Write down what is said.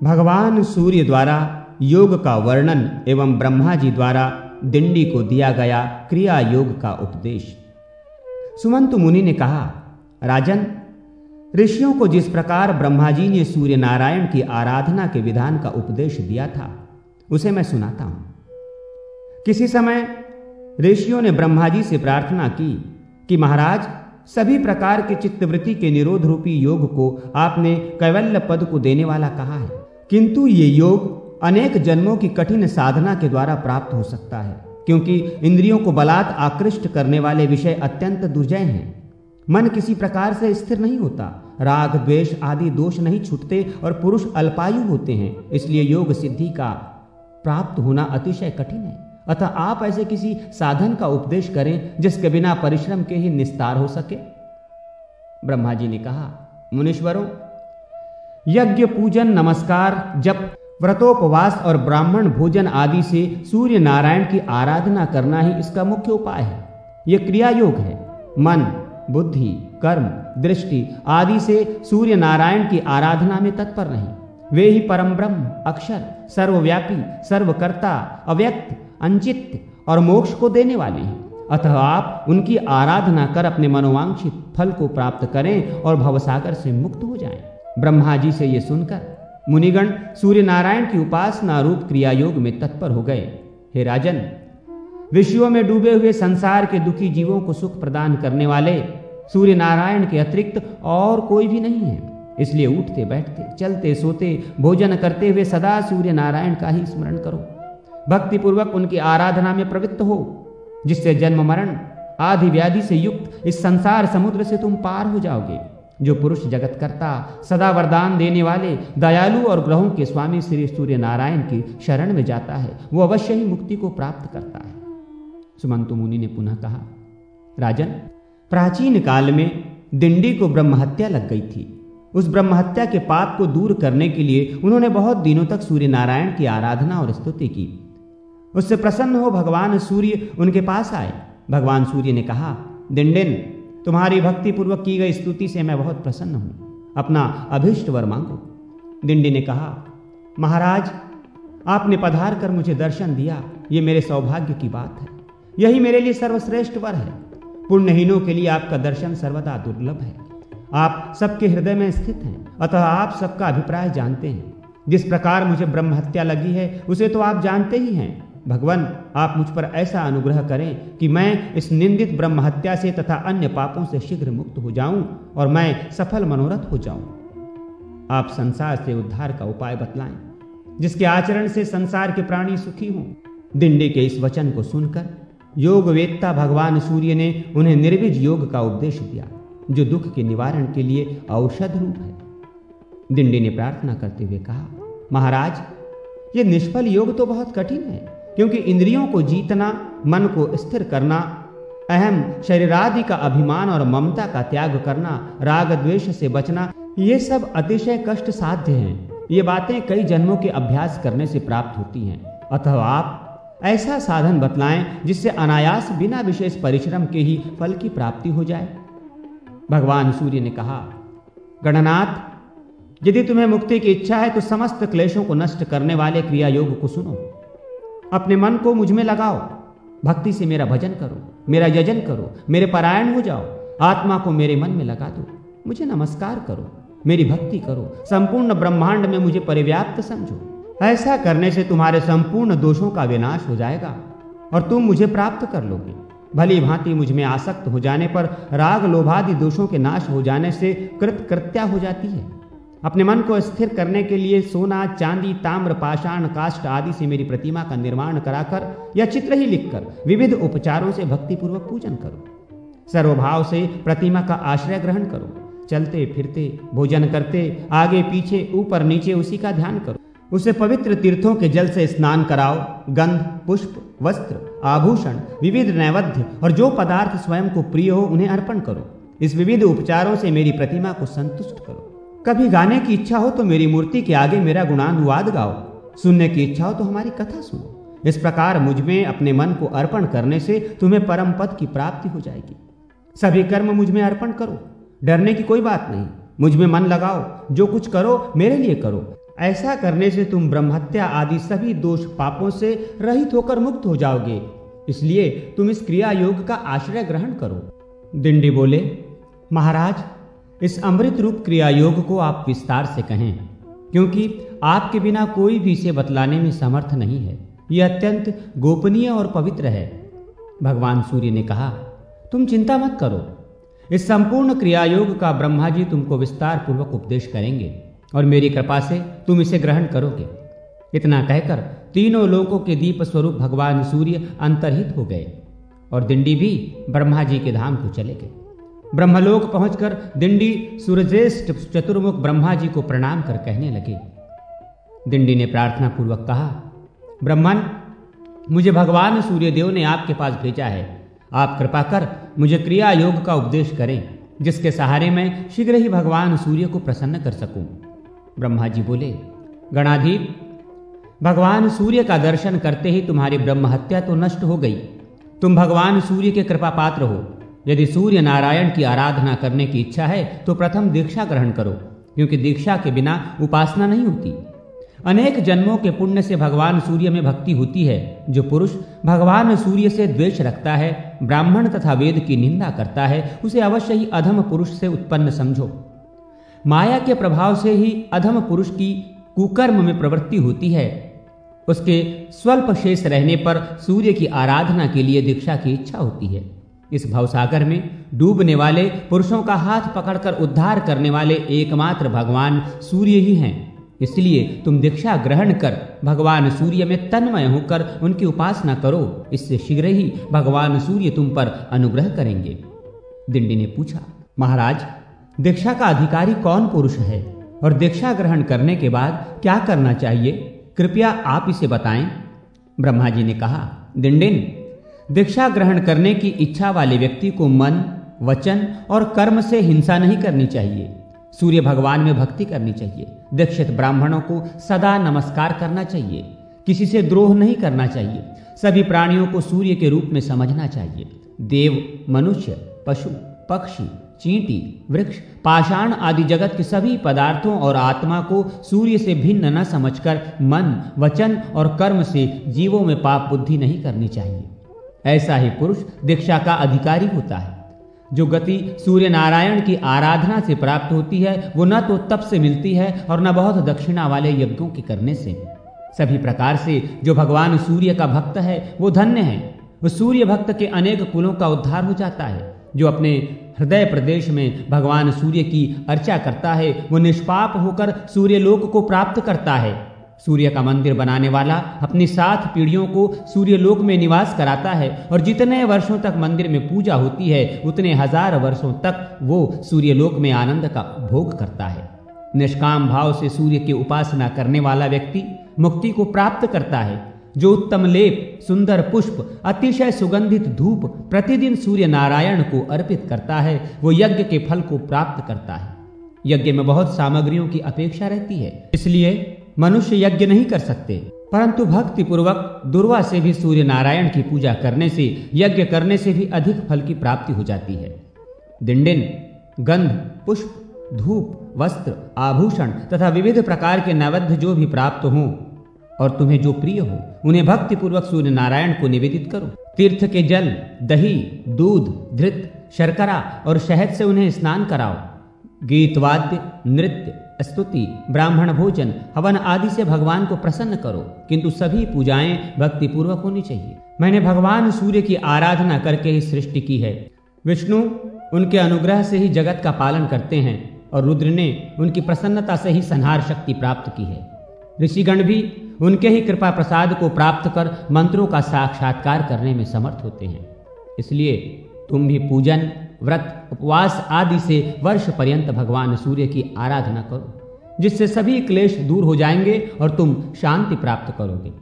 भगवान सूर्य द्वारा योग का वर्णन एवं ब्रह्मा जी द्वारा दिंडी को दिया गया क्रिया योग का उपदेश। सुमंतु मुनि ने कहा, राजन, ऋषियों को जिस प्रकार ब्रह्मा जी ने सूर्य नारायण की आराधना के विधान का उपदेश दिया था उसे मैं सुनाता हूं। किसी समय ऋषियों ने ब्रह्मा जी से प्रार्थना की कि महाराज, सभी प्रकार के चित्तवृत्ति के निरोध रूपी योग को आपने कैवल्य पद को देने वाला कहा है, किंतु ये योग अनेक जन्मों की कठिन साधना के द्वारा प्राप्त हो सकता है, क्योंकि इंद्रियों को बलात् आकृष्ट करने वाले विषय अत्यंत दुर्जय हैं। मन किसी प्रकार से स्थिर नहीं होता, राग द्वेष आदि दोष नहीं छूटते और पुरुष अल्पायु होते हैं। इसलिए योग सिद्धि का प्राप्त होना अतिशय कठिन है। अतः आप ऐसे किसी साधन का उपदेश करें जिसके बिना परिश्रम के ही निस्तार हो सके। ब्रह्मा जी ने कहा, मुनीश्वरों, यज्ञ, पूजन, नमस्कार, जप, व्रतोपवास और ब्राह्मण भोजन आदि से सूर्य नारायण की आराधना करना ही इसका मुख्य उपाय है। यह क्रिया योग है। मन, बुद्धि, कर्म, दृष्टि आदि से सूर्य नारायण की आराधना में तत्पर नहीं। वे ही परम ब्रह्म, अक्षर, सर्वव्यापी, सर्वकर्ता, अव्यक्त, अंचित और मोक्ष को देने वाले हैं। अतः आप उनकी आराधना कर अपने मनोवांछित फल को प्राप्त करें और भवसागर से मुक्त हो जाएं। ब्रह्मा जी से ये सुनकर मुनिगण सूर्य नारायण की उपासना रूप क्रिया योग में तत्पर हो गए। हे राजन, विषयों में डूबे हुए संसार के दुखी जीवों को सुख प्रदान करने वाले सूर्य नारायण के अतिरिक्त और कोई भी नहीं है। इसलिए उठते बैठते, चलते सोते, भोजन करते हुए सदा सूर्य नारायण का ही स्मरण करो। भक्ति पूर्वक उनकी आराधना में प्रवृत्त हो, जिससे जन्म मरण आदि व्याधि से युक्त इस संसार समुद्र से तुम पार हो जाओगे। जो पुरुष जगत करता, सदा वरदान देने वाले, दयालु और ग्रहों के स्वामी श्री सूर्य नारायण की शरण में जाता है, वो अवश्य ही मुक्ति को प्राप्त करता है। सुमंतु मुनि ने पुनः कहा, राजन, प्राचीन काल में दिंडी को ब्रह्महत्या लग गई थी। उस ब्रह्महत्या के पाप को दूर करने के लिए उन्होंने बहुत दिनों तक सूर्य नारायण की आराधना और स्तुति की। उससे प्रसन्न हो भगवान सूर्य उनके पास आए। भगवान सूर्य ने कहा, दिंडिन, तुम्हारी भक्ति पूर्वक की गई स्तुति से मैं बहुत प्रसन्न हूं। अपना अभीष्ट वर मांगो। दिंडी ने कहा, महाराज, आपने पधार कर मुझे दर्शन दिया, ये मेरे सौभाग्य की बात है। यही मेरे लिए सर्वश्रेष्ठ वर है। पुण्यहीनों के लिए आपका दर्शन सर्वदा दुर्लभ है। आप सबके हृदय में स्थित हैं, अतः आप सबका अभिप्राय जानते हैं। जिस प्रकार मुझे ब्रह्म हत्या लगी है उसे तो आप जानते ही हैं। भगवान, आप मुझ पर ऐसा अनुग्रह करें कि मैं इस निंदित ब्रह्म हत्या से तथा अन्य पापों से शीघ्र मुक्त हो जाऊं और मैं सफल मनोरथ हो जाऊं। आप संसार से उद्धार का उपाय बतलाएं, जिसके आचरण से संसार के प्राणी सुखी हों। दिंडी के इस वचन को सुनकर योग वेत्ता भगवान सूर्य ने उन्हें निर्विज योग का उपदेश दिया, जो दुख के निवारण के लिए औषध रूप है। दिंडी ने प्रार्थना करते हुए कहा, महाराज, ये निष्फल योग तो बहुत कठिन है, क्योंकि इंद्रियों को जीतना, मन को स्थिर करना, अहम शरीरादि का अभिमान और ममता का त्याग करना, राग द्वेष से बचना, ये सब अतिशय कष्ट साध्य हैं। ये बातें कई जन्मों के अभ्यास करने से प्राप्त होती हैं। अतः आप ऐसा साधन बतलाएं जिससे अनायास बिना विशेष परिश्रम के ही फल की प्राप्ति हो जाए। भगवान सूर्य ने कहा, गणनाथ, यदि तुम्हें मुक्ति की इच्छा है तो समस्त क्लेशों को नष्ट करने वाले क्रिया योग को सुनो। अपने मन को मुझ में लगाओ, भक्ति से मेरा भजन करो, मेरा यजन करो, मेरे परायण हो जाओ, आत्मा को मेरे मन में लगा दो, मुझे नमस्कार करो, मेरी भक्ति करो, संपूर्ण ब्रह्मांड में मुझे परिव्याप्त समझो। ऐसा करने से तुम्हारे संपूर्ण दोषों का विनाश हो जाएगा और तुम मुझे प्राप्त कर लोगे। भली भांति मुझ में आसक्त हो जाने पर राग लोभादि दोषों के नाश हो जाने से कृतकृत्या हो जाती है। अपने मन को स्थिर करने के लिए सोना, चांदी, ताम्र, पाषाण, काष्ठ आदि से मेरी प्रतिमा का निर्माण कराकर या चित्र ही लिखकर विविध उपचारों से भक्तिपूर्वक पूजन करो। सर्वभाव से प्रतिमा का आश्रय ग्रहण करो। चलते फिरते, भोजन करते, आगे पीछे, ऊपर नीचे उसी का ध्यान करो। उसे पवित्र तीर्थों के जल से स्नान कराओ। गंध, पुष्प, वस्त्र, आभूषण, विविध नैवेद्य और जो पदार्थ स्वयं को प्रिय हो उन्हें अर्पण करो। इस विविध उपचारों से मेरी प्रतिमा को संतुष्ट करो। कभी गाने की इच्छा हो तो मेरी मूर्ति के आगे मेरा गुणानुवाद गाओ। सुनने की इच्छा हो तो हमारी कथा सुनो। इस प्रकार मुझ में अपने मन को अर्पण करने से तुम्हें परम पद की प्राप्ति हो जाएगी। सभी कर्म मुझ में अर्पण करो, डरने की कोई बात नहीं। मुझ में मन लगाओ, जो कुछ करो मेरे लिए करो। ऐसा करने से तुम ब्रह्महत्या आदि सभी दोष पापों से रहित होकर मुक्त हो जाओगे। इसलिए तुम इस क्रिया योग का आश्रय ग्रहण करो। दिंडी बोले, महाराज, इस अमृत रूप क्रिया योग को आप विस्तार से कहें, क्योंकि आपके बिना कोई भी इसे बतलाने में समर्थ नहीं है। यह अत्यंत गोपनीय और पवित्र है। भगवान सूर्य ने कहा, तुम चिंता मत करो, इस संपूर्ण क्रिया योग का ब्रह्मा जी तुमको विस्तार पूर्वक उपदेश करेंगे और मेरी कृपा से तुम इसे ग्रहण करोगे। इतना कहकर तीनों लोकों के दीप स्वरूप भगवान सूर्य अंतर्हित हो गए और दिंडी भी ब्रह्मा जी के धाम को चले गए। ब्रह्मलोक पहुंचकर दिंडी सूर्यज्येष्ठ चतुर्मुख ब्रह्मा जी को प्रणाम कर कहने लगे। दिंडी ने प्रार्थना पूर्वक कहा, ब्रह्मन, मुझे भगवान सूर्यदेव ने आपके पास भेजा है। आप कृपा कर मुझे क्रिया योग का उपदेश करें, जिसके सहारे मैं शीघ्र ही भगवान सूर्य को प्रसन्न कर सकूं। ब्रह्मा जी बोले, गणाधीप, भगवान सूर्य का दर्शन करते ही तुम्हारी ब्रह्म हत्या तो नष्ट हो गई। तुम भगवान सूर्य के कृपा पात्र हो। यदि सूर्य नारायण की आराधना करने की इच्छा है तो प्रथम दीक्षा ग्रहण करो, क्योंकि दीक्षा के बिना उपासना नहीं होती। अनेक जन्मों के पुण्य से भगवान सूर्य में भक्ति होती है। जो पुरुष भगवान सूर्य से द्वेष रखता है, ब्राह्मण तथा वेद की निंदा करता है, उसे अवश्य ही अधम पुरुष से उत्पन्न समझो। माया के प्रभाव से ही अधम पुरुष की कुकर्म में प्रवृत्ति होती है। उसके स्वल्प शेष रहने पर सूर्य की आराधना के लिए दीक्षा की इच्छा होती है। इस भवसागर में डूबने वाले पुरुषों का हाथ पकड़कर उद्धार करने वाले एकमात्र भगवान सूर्य ही हैं। इसलिए तुम दीक्षा ग्रहण कर भगवान सूर्य में तन्मय होकर उनकी उपासना करो। इससे शीघ्र ही भगवान सूर्य तुम पर अनुग्रह करेंगे। दिंडी ने पूछा, महाराज, दीक्षा का अधिकारी कौन पुरुष है और दीक्षा ग्रहण करने के बाद क्या करना चाहिए? कृपया आप इसे बताएं। ब्रह्मा जी ने कहा, दिंडिन, दीक्षा ग्रहण करने की इच्छा वाले व्यक्ति को मन, वचन और कर्म से हिंसा नहीं करनी चाहिए। सूर्य भगवान में भक्ति करनी चाहिए। दीक्षित ब्राह्मणों को सदा नमस्कार करना चाहिए। किसी से द्रोह नहीं करना चाहिए। सभी प्राणियों को सूर्य के रूप में समझना चाहिए। देव, मनुष्य, पशु, पक्षी, चींटी, वृक्ष, पाषाण आदि जगत के सभी पदार्थों और आत्मा को सूर्य से भिन्न न समझकर मन, वचन और कर्म से जीवों में पाप बुद्धि नहीं करनी चाहिए। ऐसा ही पुरुष दीक्षा का अधिकारी होता है। जो गति सूर्य नारायण की आराधना से प्राप्त होती है, वो न तो तप से मिलती है और न बहुत दक्षिणा वाले यज्ञों के करने से। सभी प्रकार से जो भगवान सूर्य का भक्त है वो धन्य है। वो सूर्य भक्त के अनेक कुलों का उद्धार हो जाता है। जो अपने हृदय प्रदेश में भगवान सूर्य की अर्चा करता है वो निष्पाप होकर सूर्य लोक को प्राप्त करता है। सूर्य का मंदिर बनाने वाला अपनी 7 पीढ़ियों को सूर्य लोक में निवास कराता है और जितने वर्षों तक मंदिर में पूजा होती है उतने 1000 वर्षों तक वो सूर्य लोक में आनंद का भोग करता है। निष्काम भाव से सूर्य की उपासना करने वाला व्यक्ति मुक्ति को प्राप्त करता है। जो उत्तम लेप, सुंदर पुष्प, अतिशय सुगंधित धूप प्रतिदिन सूर्य नारायण को अर्पित करता है वो यज्ञ के फल को प्राप्त करता है। यज्ञ में बहुत सामग्रियों की अपेक्षा रहती है, इसलिए मनुष्य यज्ञ नहीं कर सकते, परंतु भक्ति पूर्वक दुर्वा से भी सूर्य नारायण की पूजा करने से, यज्ञ करने से भी अधिक फल की प्राप्ति हो जाती है। दिंडिन, गंध, पुष्प, धूप, वस्त्र, आभूषण तथा विविध प्रकार के नैवेद्य जो भी प्राप्त हों और तुम्हें जो प्रिय हो उन्हें भक्ति पूर्वक सूर्य नारायण को निवेदित करो। तीर्थ के जल, दही, दूध, धृत, शर्करा और शहद से उन्हें स्नान कराओ। गीत, वाद्य, नृत्य, स्तुति, ब्राह्मण भोजन, हवन आदि से भगवान को प्रसन्न करो, किंतु सभी पूजाएं भक्ति पूर्वक होनी चाहिए। मैंने भगवान सूर्य की आराधना करके ही सृष्टि की है। विष्णु उनके अनुग्रह से ही जगत का पालन करते हैं और रुद्र ने उनकी प्रसन्नता से ही संहार शक्ति प्राप्त की है। ऋषिगण भी उनके ही कृपा प्रसाद को प्राप्त कर मंत्रों का साक्षात्कार करने में समर्थ होते हैं। इसलिए तुम भी पूजन, व्रत, उपवास आदि से वर्ष पर्यंत भगवान सूर्य की आराधना करो, जिससे सभी क्लेश दूर हो जाएंगे और तुम शांति प्राप्त करोगे।